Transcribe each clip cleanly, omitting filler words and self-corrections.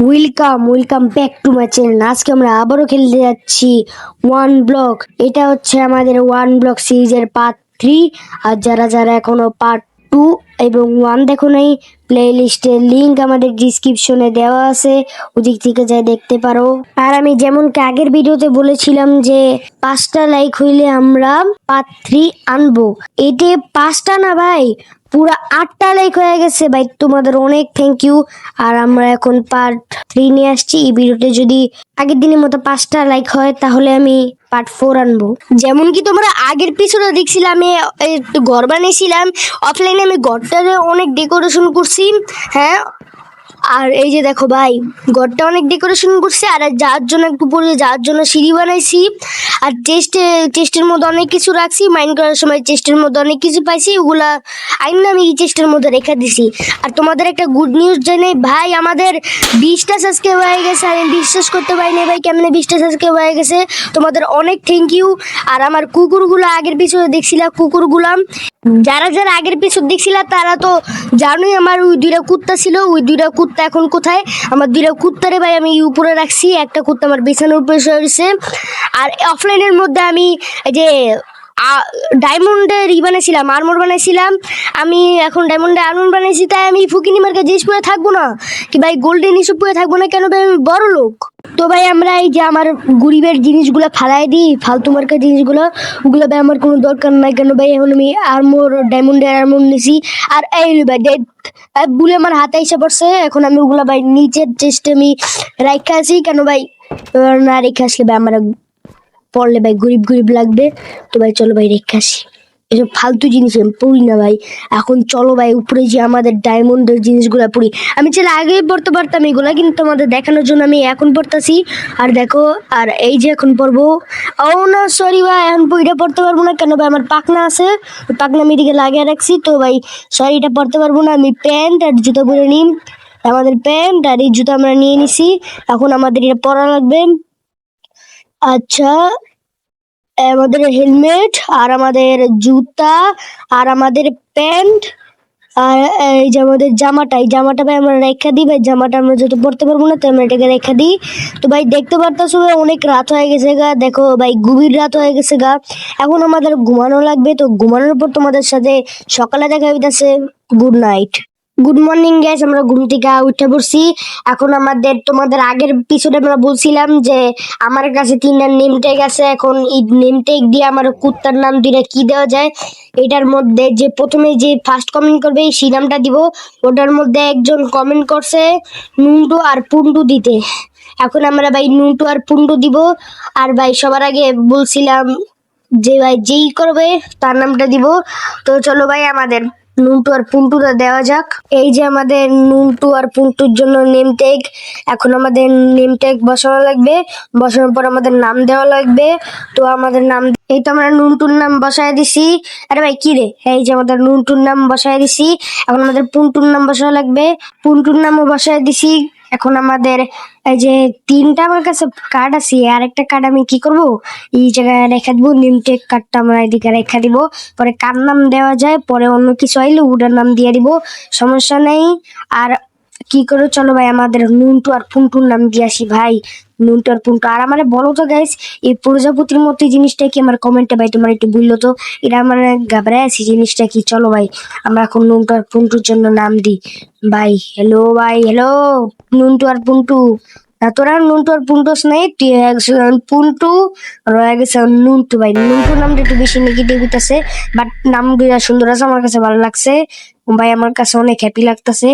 Welcome back to my channel. আজকে আমরা আবারও খেলতে যাচ্ছি ওয়ান ব্লক। এটা হচ্ছে আমাদের ওয়ান ব্লক সিরিজের পার্ট 3। আর যারা যারা এখনো পার্ট 2 এবং 1 দেখো নাই, প্লে লিস্টের লিঙ্ক আমাদের ডিসক্রিপশনে দেওয়া আছে, ওদিক থেকে যাই দেখতে পারো। আর আমি যেমন আগের ভিডিওতে বলেছিলাম যে 5টা লাইক হইলে আমরা পার্ট 3 আনবো। এতে 5টা না ভাই, পুরো 8টা লাইক হয়ে গেছে ভাই, তোমাদের অনেক থ্যাংক ইউ। আর আমরা এখন পার্ট 3 নিয়ে আসছি। এই ভিডিওতে যদি আগের দিনের মতো 5টা লাইক হয় তাহলে আমি পার্ট 4 আনবো। যেমন কি তোমরা আগের পিছনে দেখছিলাম, আমি ঘর বানিয়েছিলাম অফলাইনে, আমি ঘরটারে অনেক ডেকোরেশন করছি। হ্যাঁ, আর এই যে দেখো ভাই, ঘরটা অনেক ডেকোরেশন করছে। আর যার জন্য একটু পরে যার জন্য সিঁড়ি বানাইছি। আর চেস্টের মধ্যে অনেক কিছু রাখছি, মাইন্ড করার সময় চেস্টের মধ্যে অনেক কিছু পাইছি, ওগুলা আইন আমি এই চেস্টের মধ্যে রেখে দিছি। আর তোমাদের একটা গুড নিউজ জানাই ভাই, আমাদের 20টা সাবস্ক্রাইব হয়ে গেছে। আমি বিশ্বাস করতে পারিনি ভাই, কেমনে 20টা সাবস্ক্রাইব হয়ে গেছে। তোমাদের অনেক থ্যাংক ইউ। আর আমার কুকুরগুলো আগের পিছনে দেখছিলাম, কুকুরগুলা যারা যারা আগের পিছন দেখছিল তারা তো জানোই, আমার ওই 2টা কুত্তা ছিল। ওই 2টা কুত্তা এখন কোথায়? আমার 2টা কুত্তারে ভাই আমি উপরে রাখছি, একটা কুত্তা আমার বিছানার উপরে শুয়ে রয়েছে। আর অফলাইনের মধ্যে আমি এই যে ডায়মন্ডের বানাইছিলাম, আর্মর বানাইছিলাম। আমি এখন ডায়মন্ডে আর্মর বানাইছি, তাই আমি ফুকিনি মার্কা জিনিস পরে থাকবো না কি ভাই, গোল্ডেন ইস্যু পরে থাকবো না কেন ভাই? আমি বড় লোক তো ভাই। আমরা এই যে আমার গরিবের জিনিসগুলো ফালাই দিই, ফালতু মার্কা জিনিসগুলো, ওগুলো ভাই আমার কোনো দরকার নাই কেন ভাই। এখন আমি আর্মর, ডায়মন্ডের আর্মর নিছি। আর এই ভাই বুলে আমার হাতে এসে পড়ছে। এখন আমি ওগুলা ভাই নিচের চেস্টে আমি রাখা আছি কেন ভাই, না রেখে আসলে ভাই আমার পড়লে ভাই গরিব লাগবে। তো ভাই চলো ভাই রেখে আসি, এসব ফালতু জিনিস আমি পড়ি না ভাই। এখন চলো ভাই উপরে যে আমাদের ডায়মন্ডের জিনিসগুলো পড়ি। আমি চাইলে আগেই পড়তে পারতাম এগুলা, কিন্তু তোমাদের দেখানোর জন্য আমি এখন পড়তেছি। আর দেখো, আর এই যে এখন পড়বো। ও না সরি ভাই, এখন বইটা পড়তে পারবো না কেন ভাই, আমার পাখনা আছে, পাখনা আমি এদিকে লাগিয়ে রাখছি। তো ভাই সরি, এটা পড়তে পারবো না। আমি প্যান্ট আর জুতো পরে নিই। আমাদের প্যান্ট আর এই জুতো আমরা নিয়ে নিছি, এখন আমাদের এটা পরা লাগবে। আচ্ছা, আমাদের হেলমেট আর আমাদের জুতা আর আমাদের প্যান্ট আর এই যে আমাদের জামাটা, এই জামাটা ভাই আমরা রেখা দিই ভাই। জামাটা আমরা যেহেতু পড়তে পারবো না, তো আমরা এটাকে রেখা দিই। তো ভাই দেখতে পারতেছো ভাই, অনেক রাত হয়ে গেছে গা, দেখো ভাই গভীর রাত হয়ে গেছে গা। এখন আমাদের ঘুমানো লাগবে। তো ঘুমানোর পর তোমাদের সাথে সকালে দেখা হইতাছে। Good night, good morning guys. আমরা ঘুম থেকে উঠে পড়ছি। এখন আমাদের তোমাদের আগের পিছনে আমরা বলছিলাম যে আমার কাছে 3টা নেম ট্যাগ আছে। এখন এই নেম ট্যাগ দিয়ে আমার কুত্তার নাম 2টা কি দেওয়া যায়, এটার মধ্যে যে প্রথমে যে ফার্স্ট কমেন্ট করবে সেই নামটা দিব। ওটার মধ্যে একজন কমেন্ট করছে নুন্টু আর পুন্টু দিতে। এখন আমরা ভাই নুন্টু আর পুন্টু দিব। আর ভাই সবার আগে বলছিলাম যে ভাই যেই করবে তার নামটা দিব। তো চলো ভাই আমাদের নুন্টু আর পুন্টুটা দেওয়া যাক। এই যে আমাদের নুন্টু আর পুন্টুর জন্য নেম ট্যাগ। এখন আমাদের নেম ট্যাগ বসানো লাগবে, বসানোর পর আমাদের নাম দেওয়া লাগবে। তো আমাদের নাম, এই তো আমরা নুন্টুর নাম বসায় দিছি। আরে ভাই কি রে, এই যে আমাদের নুন্টুর নাম বসায় দিছি। এখন আমাদের পুন্টুর নাম বসানো লাগবে, পুন্টুর নামও বসায় দিছি। এখন আমাদের এই যে 3টা আমার কাছে কার্ড আছে, আর একটা কার্ড আমি কি করব, এই জায়গায় রেখে দিব। নেম ট্যাগ কার্ডটা আমরা এদিকে রেখে দিব, পরে কার নাম দেওয়া যায় পরে অন্য কিছু আইলে ওটার নাম দিয়ে দিব, সমস্যা নেই। আর কি করে, চলো ভাই আমাদের নুন্টু আর পুন্টুর নাম দিয়ে আসি ভাই। নুন্টু আর পুন্টু। আর আমার বলো তো গাইস, এই প্রজাপতির মতো জিনিসটা কি আমার কমেন্টে ভাই তোমার একটু বললো তো, এটা আমার ঘাবড়ায় আছি জিনিসটা কি। চলো ভাই আমরা এখন নুন্টু আর পুন্টুর জন্য নাম দিই ভাই। হ্যালো ভাই, হ্যালো নুন্টু আর পুন্টু। না তোরা নুন্টু আর পুন্টুস নাই, তুই পুন্টু রয়ে গেছে নুন্টু। ভাই নুন্টু নামটা একটু বেশি নেগেটিভ আছে, বাট নামগুলা সুন্দর আছে, আমার কাছে ভালো লাগছে ভাই, আমার কাছে অনেক হ্যাপি লাগতেছে।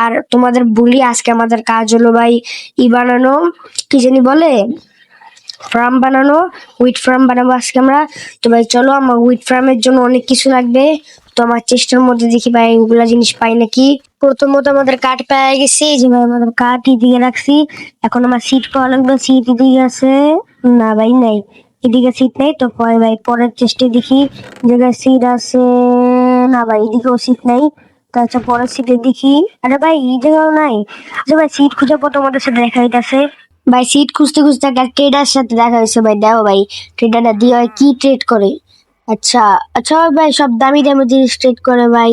আর তোমাদের বলি আজকে আমাদের কাজ হলো ভাই বানানো, কি জানি বলে, ফার্ম বানানো, উইট ফার্ম বানাবো আজকে আমরা। তো ভাই চলো, আমার উইট ফার্মের জন্য অনেক কিছু লাগবে। তো আমার চেষ্টার মধ্যে দেখি ভাই ওগুলা জিনিস পাই নাকি। প্রথমত আমাদের কাঠ পেয়ে গেছি, যে ভাই আমাদের কাঠ এদিকে রাখছি। এখন আমার সিট পাওয়া লাগবে, সিট এদিকে আছে না ভাই, নাই এদিকে সিট নেই। তো পরে ভাই পরের চেষ্টায় দেখি জায়গায় সিট আছে না ভাই, এদিকেও সিট নাই। তাছাড়া পরের সিটে দেখি, আরে ভাই এই জায়গাও নাই। আচ্ছা ভাই সিট খুঁজে পর তোমাদের সাথে দেখা হইতাছে ভাই। সিট খুঁজতে খুঁজতে একটা ট্রেডার সাথে দেখা হয়েছে ভাই। দেখো ভাই ট্রেডারটা দিয়ে হয় কি ট্রেড করে। আচ্ছা আচ্ছা ভাই, সব দামি দামি জিনিস ট্রেড করে ভাই।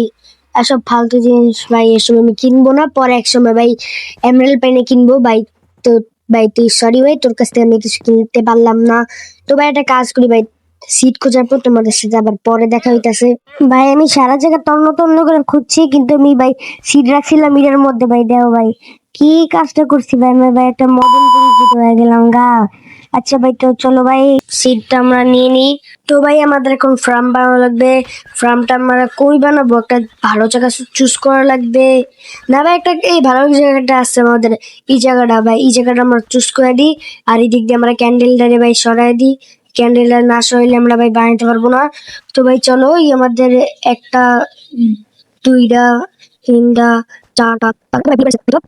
এসব ফালতু জিনিস ভাই, এসব আমি কিনবো না। পরে এক সময় ভাই এমরাল্ড পেনে কিনবো ভাই। তো ভাই তুই সরি ভাই, তোর কাছ থেকে আমি কিছু কিনতে পারলাম না। তো ভাই একটা কাজ করি ভাই, সিট খোঁজার পর তোমাদের সাথে আবার পরে দেখা হইতাছে। ভাই আমি সারা জায়গা তন্ন তন্ন করে খুঁজছি, কিন্তু আমি ভাই সিট রাখছিলাম এটার মধ্যে ভাই। দেও ভাই কি কাজটা করছি ভাই, আমি ভাই একটা মদন পরিচিত হয়ে গেলাম গা। আচ্ছা ভাই, তো চলো ভাই সিটটা আমরা নিয়ে নিই। তো ভাই আমাদের এখন ফার্ম বানানো লাগবে। ফার্মটা আমরা কই বানাবো? একটা ভালো জায়গা চুজ করা লাগবে না ভাই? একটা এই ভালো জায়গাটা আছে আমাদের, এই জায়গাটা ভাই, এই জায়গাটা আমরা চুজ করে দিই। আর এই দিক দিয়ে আমরা ক্যান্ডেলটারে ভাই সরাই দিই। ক্যান্ডেলটা না সরাইলে আমরা ভাই বানাইতে পারবো না। তো ভাই চলো, এই আমাদের একটা, দুইটা, তিনটা, চারটা, পাঁচটা, ছয়টা,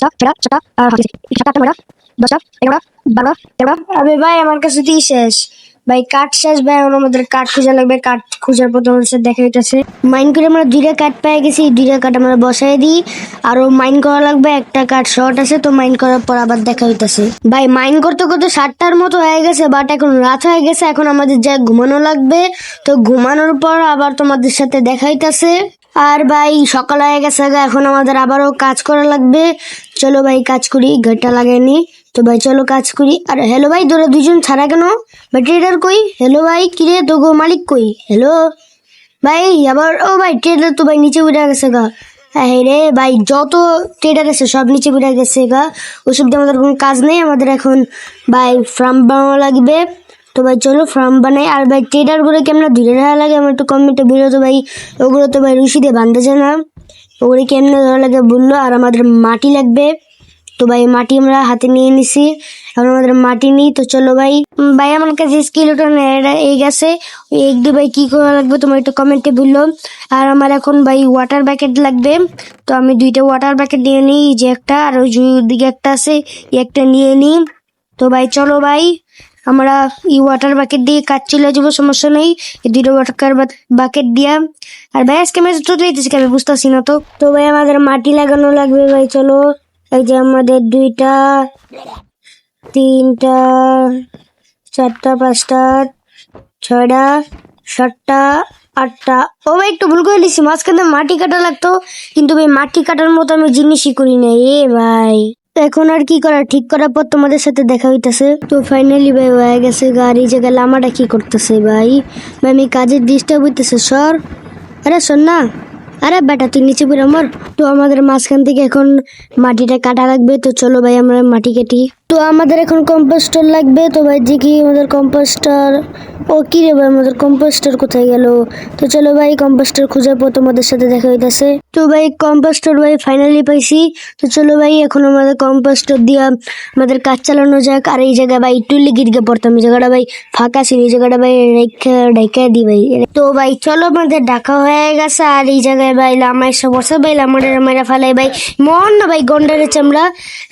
সাতটা, আর সাতটা, আটটা, নয়টা, দশটা, 11টা, 12টা, 13টা। আবে ভাই আমার কাছে তুই শেষ ভাই, কাঠ শেষ ভাই। এখন আমাদের কাঠ খোঁজা লাগবে। কাঠ খোঁজার পর তোমাদের সাথে দেখা হইতাছে। মাইন করে আমরা দুইটা কাঠ পেয়ে গেছি, দুইটা কাঠ আমরা বসাই দিই। আরো মাইন করা লাগবে, একটা কাঠ শর্ট আছে, তো মাইন করার পর আবার দেখা হইতাছে। ভাই মাইন করতে করতে 7টার মতো হয়ে গেছে, বাট এখন রাত হয়ে গেছে। এখন আমাদের যা ঘুমানো লাগবে। তো ঘুমানোর পর আবার তোমাদের সাথে দেখা হইতাছে। আর ভাই সকাল হয়ে গেছে গা, এখন আমাদের আবারও কাজ করা লাগবে। চলো ভাই কাজ করি, ঘরটা লাগাইনি। তো ভাই চলো কাজ করি। আর হ্যালো ভাই, তোরা দুজন ছাড়া কেন? ভাই ট্রেডার কই? হ্যালো ভাই, কিরে তো গো মালিক কই? হ্যালো ভাই আবার, ও ভাই ট্রেডার তো ভাই নিচে উঠে গেছে গা। হ্যাঁ রে ভাই, যত ট্রেডার আছে সব নিচে উঠে গেছে গা। ওইসব দিয়ে আমাদের কোনো কাজ নেই। আমাদের এখন ভাই ফার্ম বানানো লাগবে। তো ভাই চলো ফার্ম বানাই। আর ভাই ট্রেডার গুলো কেমন ধরে রাখা লাগে আমার একটু কমেন্টে বলো তো ভাই। ওগুলো তো ভাই রুশি দিয়ে বাঁধতে যায় না, ওগুলো কেমনে ধরা লাগে বললো। আর আমাদের মাটি লাগবে। তো ভাই মাটি আমরা হাতে নিয়ে নিছি, এখন আমাদের মাটি নিই। তো চলো ভাই, ভাই আমার কাছে স্কেলেটন এই গেছে। এক দু ভাই কি করা লাগবে তোমার একটু কমেন্টে বললো। আর আমার এখন ভাই ওয়াটার ব্যাকেট লাগবে। তো আমি দুইটা ওয়াটার ব্যাকেট নিয়ে নিই, এই যে একটা, আর ওই দিকে একটা আছে, এই একটা নিয়ে নিই। তো ভাই চলো ভাই, আমরা এই ওয়াটার বাকেট দিয়ে কাজ চলে যাবো, সমস্যা নেই। এই দুটো ওয়াটার বাকেট দিয়া। আর ভাই আজকে আমি তো দিতেছি, আমি বুঝতেছি না। তো ভাই আমাদের মাটি লাগানো লাগবে ভাই। চলো, এই যে আমাদের দুইটা, তিনটা, চারটা, পাঁচটা, ছয়টা, সাতটা, আটটা। ও ভাই একটু ভুল করে দিচ্ছি, মাঝখানে মাটি কাটা লাগতো, কিন্তু ভাই মাটি কাটার মতো আমি জিনিসই করি না এ ভাই। এখন আর কি করা, ঠিক করার পর তোমাদের সাথে দেখা হইতাছে। তো ফাইনালি ভাই হয়ে গেছে। গাড়ি জায়গায় লামাটা কি করতেছে ভাই? ভাই আমি কাজের ডিস্টার্ব হইতেছে সর। আরে শোন না, আরে বেটা তুই নিচে পড়ে আমার। তো আমাদের মাঝখান থেকে এখন মাটিটা কাটা লাগবে। তো চলো ভাই আমরা মাটি কাটি। তো আমাদের এখন কম্পোস্টার লাগবে। তো ভাই দেখি আমাদের কম্পোস্টার, ও কি রে ভাই আমাদের কম্পোস্টার কোথায় গেল? তো চলো ভাই কম্পোস্টার খোঁজার পর তোমাদের সাথে দেখা হইতাছে। তো ভাই কম্পোস্টার ভাই ফাইনালি পাইছি। তো চলো ভাই এখন আমাদের কম্পোস্টার দিয়া আমাদের কাজ চালানো যাক। আর এই জায়গায় ভাই একটু লিগিয়ে পড়তাম, এই জায়গাটা ভাই ফাঁকা ছিল, এই জায়গাটা ভাই রেখে দি ভাই। তো ভাই চলো আমাদের ঢাকা হয়ে গেছে। আর এই জায়গায় ভাই লামা এসে বসে ভাই, লামাটা মেরা ফেলাই ভাই, মন না ভাই গন্ডারের চামড়া।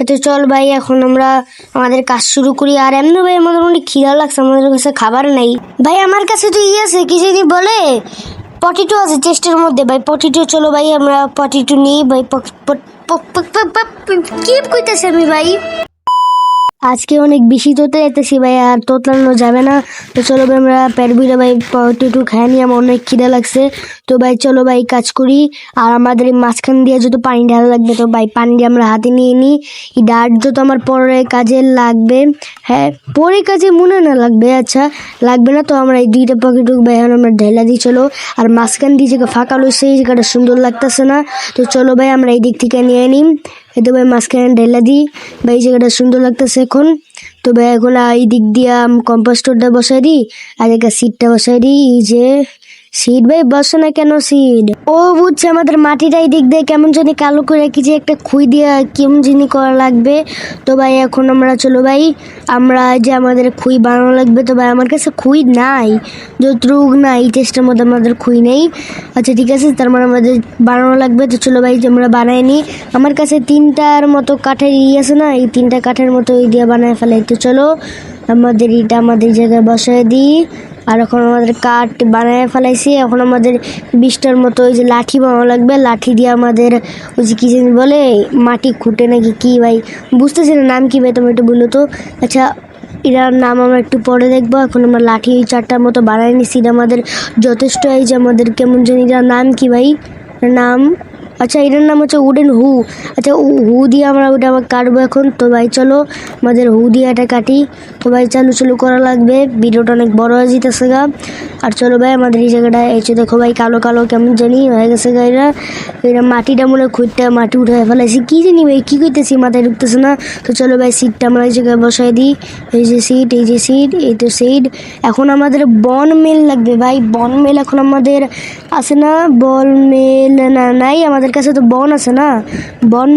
তো চল ভাই এখন আমরা আমাদের কাজ শুরু করি। আর এমনি ভাই আমাদের অনেক খিদা লাগছে, আমাদের কাছে খাবার নাই ভাই। আমার কাছে তো আছে কি জানি বলে, পটেটো আছে চেস্টের মধ্যে ভাই, পটেটো। চলো ভাই আমরা পটেটো নিই ভাই। কি কইতেছে আমি ভাই, আজকে অনেক বেশি তোতে যাইতেছি ভাই, আর তোতলানো যাবে না। তো চলো ভাই আমরা পেট বুঝে ভাই পটেটো খাই নি, আমার অনেক খিদা লাগছে। তো ভাই চলো ভাই কাজ করি। আর আমাদের এই মাঝখান দিয়ে যদি পানি ঢালা লাগবে, তো ভাই পানি দিয়ে আমরা হাতে নিয়ে নিই। এই ডাট তো আমার পরে কাজে লাগবে। হ্যাঁ পরে কাজে মনে না লাগবে, আচ্ছা লাগবে না। তো আমরা এই দুইটা পকেট ভাই এখন আমরা ঢেলা দিই চলো। আর মাঝখান দিয়ে যে ফাঁকা লইছে এই জায়গাটা সুন্দর লাগতেছে না। তো চলো ভাই আমরা এই দিক থেকে নিয়ে নিই। এতো ভাই মাঝখানে ঢেলা দিই ভাই, জায়গাটা সুন্দর লাগতেছে এখন। তো ভাই এখন এই দিক দিয়ে কম্পোস্টরটা বসাই দিই, আর একটা সিটটা বসাই দিই। এই যে সিট ভাই বসে না কেন সিট? ও বুঝছে, আমাদের মাটিটা এই দিক দিয়ে কেমন জানি কালো করে কি যে একটা খুই দিয়ে কেমন জানি করা লাগবে। তো ভাই এখন আমরা চলো ভাই আমরা যে আমাদের খুই বানানো লাগবে। তো ভাই আমার কাছে খুই নাই, যতটুক না এই টেস্টের মধ্যে আমাদের খুই নেই। আচ্ছা ঠিক আছে, তার মানে আমাদের বানানো লাগবে। তো চলো ভাই আমরা বানাই নিই। আমার কাছে 3টার মতো কাঠের আছে না, এই 3টা কাঠের মতো এই দিয়ে বানায় ফেলাই। তো চলো আমাদের এটা আমাদের জায়গায় বসায় দিই। আর এখন আমাদের কাঠ বানায় ফেলাইছি। এখন আমাদের 20টার মতো ওই যে লাঠি বানানো লাগবে। লাঠি দিয়ে আমাদের ওই যে কি জানি বলে মাটি খুঁটে নাকি কি ভাই, বুঝতেছি না নাম কি ভাই, তুমি একটু বললো তো। আচ্ছা এটার নাম আমরা একটু পরে দেখবো। এখন আমরা লাঠি 4টার মতো বানাই নিছি, এটা আমাদের যথেষ্ট। এই যে আমাদের কেমন জানি এটার নাম কি ভাই, নাম, আচ্ছা এটার নাম হচ্ছে উডেন হু। আচ্ছা হু দিয়ে আমরা ওটা আবার কাটবো এখন। তো ভাই চলো আমাদের হু দিয়ে এটা কাটি। তো ভাই চালু করা লাগবে, ভিডিওটা অনেক বড় হয়ে যেতেছে গা। আর চলো ভাই আমাদের এই জায়গাটা এই যে দেখো ভাই কালো কালো কেমন জানি হয়ে গেছে গা। এটা মাটিটা মনে খুঁড়তে মাটি উঠে ফেলাইছি কি জানি ভাই, কি করতেছি মাথায় ঢুকতেছে না। তো চলো ভাই সিটটা আমরা এই জায়গায় বসাই দিই। এই যে সিট, এই যে সিট, এই তো সিট। এখন আমাদের বন মেল লাগবে ভাই, বন মেল এখন আমাদের আছে না? বল মেল না নাই আমাদের কাছে, তো বন আছে না? বন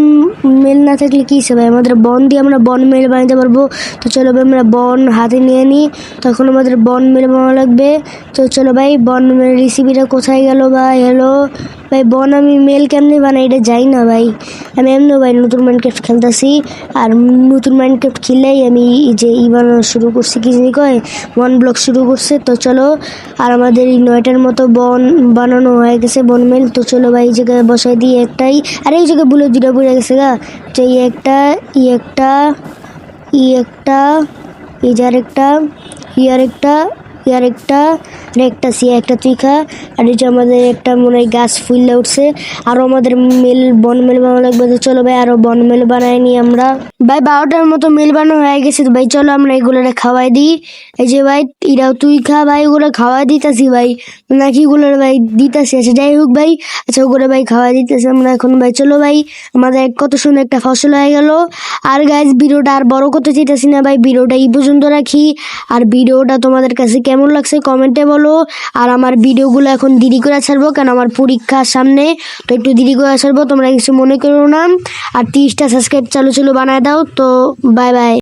মেল না থাকলে কি হিসেবে আমাদের বন দিয়ে আমরা বন মেল বানাতে পারবো। তো চলো ভাই আমরা বন হাতে নিয়ে নিই, তখন আমাদের বন মেল বানানো লাগবে। তো চলো ভাই বন মেল রেসিপিটা কোথায় গেল ভাই? হ্যালো ভাই, বন আমি মেল কেমনি বানাই এটা যাই না ভাই। আমি এমনি ভাই নতুন মাইনক্রাফট খেলতেছি, আর নতুন মাইনক্রাফট খেললেই আমি এই যে বানানো শুরু করছি, কি জানি কয় ওয়ান ব্লক শুরু করছে। তো চলো আর আমাদের এই 9টার মতো বন বানানো হয়ে গেছে, বন মেল। তো চলো ভাই এই জায়গায় বসাই দিই একটাই, আর এই জায়গায় বুলেট দুটো পড়ে গেছে গা। তো এই একটা, ই একটা, ই একটা, এই যে আরেকটা, ই আরেকটা, ই আরেকটা, আর একটা সি একটা তুই খা। আর এই যে আমাদের একটা মনে হয় গাছ ফুললে উঠছে, আরো আমাদের মেল বন মেল বানানো লাগবে। তো চলো ভাই আরো বন মেল বানাই নি আমরা ভাই। 12টার মতো মেল বানানো হয়ে গেছে। তো ভাই চলো আমরা এগুলো খাওয়াই দিই। এই যে ভাই এরাও তুই খা ভাই, ওগুলো খাওয়াই দিতেছি ভাই, নাকি ওগুলো ভাই দিতেছি। আচ্ছা যাই হোক ভাই, আচ্ছা ওগুলো ভাই খাওয়াই দিতেছি আমরা এখন ভাই। চলো ভাই আমাদের কত সুন্দর একটা ফসল হয়ে গেল। আর গাইজ ভিডিওটা আর বড় করতে চাইতেছি না ভাই, ভিডিওটা এই পর্যন্ত রাখি। আর ভিডিওটা তোমাদের কাছে কেমন লাগছে কমেন্টে বলো। আর আমার ভিডিওগুলো এখন দেরি করে ছাড়বো, কারণ আমার পরীক্ষার সামনে, তো একটু দেরি করে ছাড়বো, তোমরা কিছু মনে করো না। আর 30টা সাবস্ক্রাইব চালু বানায় দাও। তো বাই বাই।